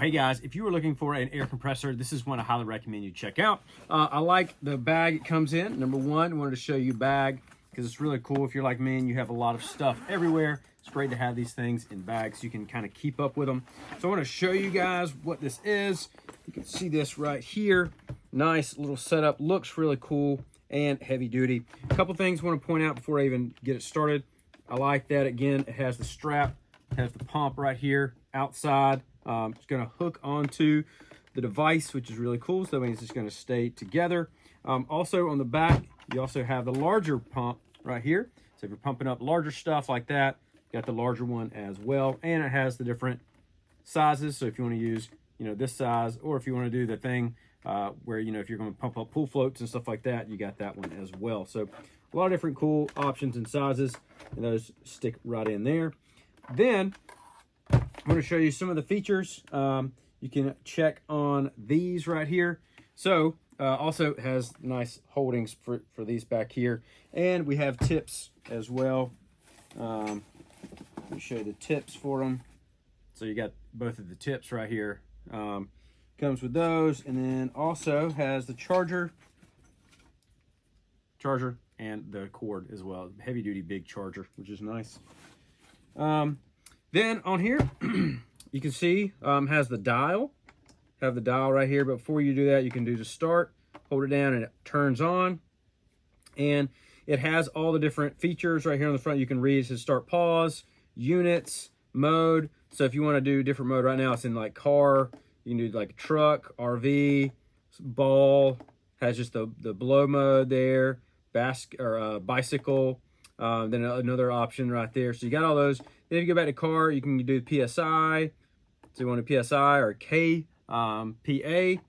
Hey guys, if you were looking for an air compressor, this is one I highly recommend you check out. I like the bag it comes in. Number one, I wanted to show you bag because it's really cool. If you're like me and you have a lot of stuff everywhere, it's great to have these things in bags so you can kind of keep up with them. So I want to show you guys what this is. You can see this right here. Nice little setup, looks really cool and heavy duty. A couple things I want to point out before I even get it started. I like that, again, it has the strap, it has the pump right here outside. It's going to hook onto the device, which is really cool. So that means it's going to stay together. Also on the back, you also have the larger pump right here. So if you're pumping up larger stuff like that, you got the larger one as well. And it has the different sizes. So if you want to use, this size, or if you want to do the thing where, if you're going to pump up pool floats and stuff like that, you got that one as well. So a lot of different cool options and sizes, and those stick right in there. Then I'm going to show you some of the features. You can check on these right here. So also has nice holdings for these back here. And we have tips as well. Let me show you the tips for them. So you got both of the tips right here. Comes with those, and then also has the charger and the cord as well. Heavy duty big charger, which is nice. Then on here, you can see has the dial. Have the dial right here, but before you do that, you can do the start, hold it down, and it turns on. And it has all the different features right here on the front. You can read, it says start, pause, units, mode. So if you want to do different mode right now, it's in like car. You can do like truck, RV, ball. Has just the blow mode there, bicycle. Then another option right there. So you got all those. Then if you go back to car, you can do PSI. So you want a PSI or K, PA,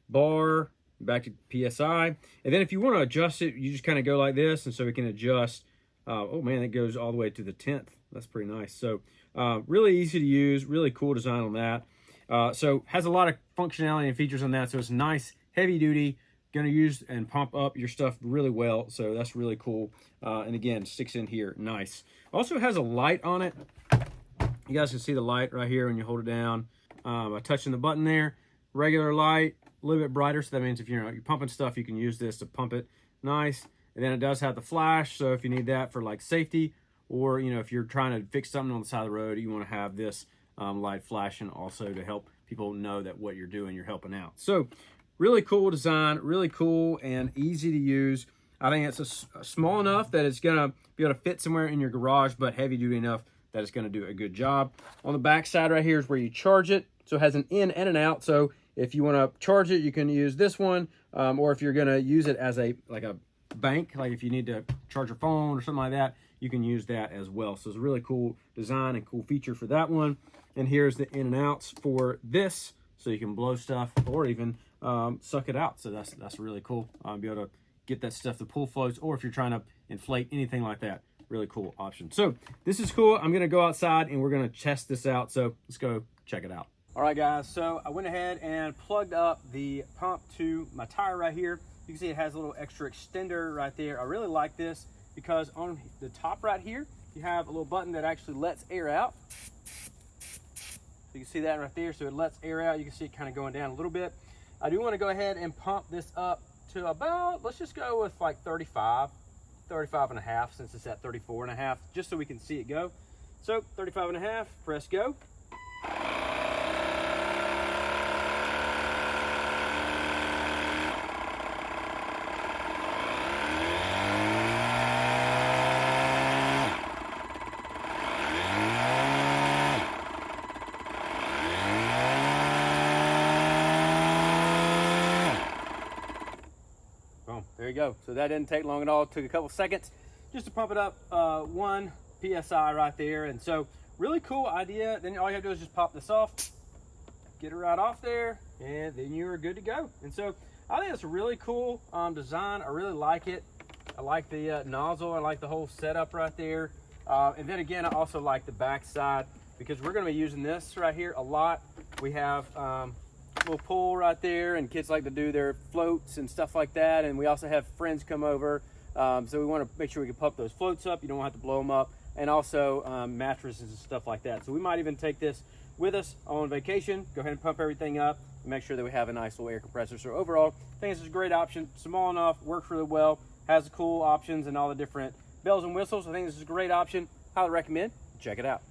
bar, back to PSI. And then if you want to adjust it, you just kind of go like this. And so we can adjust. Oh man, it goes all the way to the 10th. That's pretty nice. So really easy to use, really cool design on that. So has a lot of functionality and features on that. So it's nice, heavy duty, gonna use and pump up your stuff really well. So that's really cool. And again, sticks in here, nice. Also has a light on it. You guys can see the light right here when you hold it down. By touching the button there, regular light, a little bit brighter. So that means if you're pumping stuff, you can use this to pump it. Nice. And then it does have the flash. So if you need that for like safety, or if you're trying to fix something on the side of the road, you want to have this light flashing also to help people know that what you're doing, you're helping out. So really cool design, really cool and easy to use. I think it's small enough that it's gonna be able to fit somewhere in your garage, but heavy duty enough that it's gonna do a good job. On the back side right here is where you charge it. So it has an in and an out. So if you wanna charge it, you can use this one, or if you're gonna use it as a bank, like if you need to charge your phone or something like that, you can use that as well. So it's a really cool design and cool feature for that one. And here's the in and outs for this, so you can blow stuff or even suck it out. So that's really cool. Be able to get that stuff to pool floats, or if you're trying to inflate anything like that, really cool option. So this is cool. I'm gonna go outside and we're gonna test this out. So let's go check it out. All right, guys. So I went ahead and plugged up the pump to my tire right here. You can see it has a little extra extender right there. I really like this because on the top right here, you have a little button that actually lets air out. You can see that right there. So it lets air out. You can see it kind of going down a little bit. I do want to go ahead and pump this up to about, let's just go with like 35 and a half, since it's at 34 and a half, just so we can see it go. So 35 and a half, press go. There you go. So that didn't take long at all. It took a couple seconds just to pump it up 1 PSI right there. And so really cool idea. Then all you have to do is just pop this off, get it right off there, and then you are good to go. And so I think it's a really cool design. I really like it. I like the nozzle. I like the whole setup right there. And then again, I also like the back side because we're going to be using this right here a lot. We have little pool right there, and kids like to do their floats and stuff like that, and we also have friends come over, so we want to make sure we can pump those floats up. You don't have to blow them up, and also mattresses and stuff like that. So we might even take this with us on vacation, go ahead and pump everything up and make sure that we have a nice little air compressor. So overall, I think this is a great option. Small enough, works really well, has the cool options and all the different bells and whistles. I think this is a great option. Highly recommend. Check it out.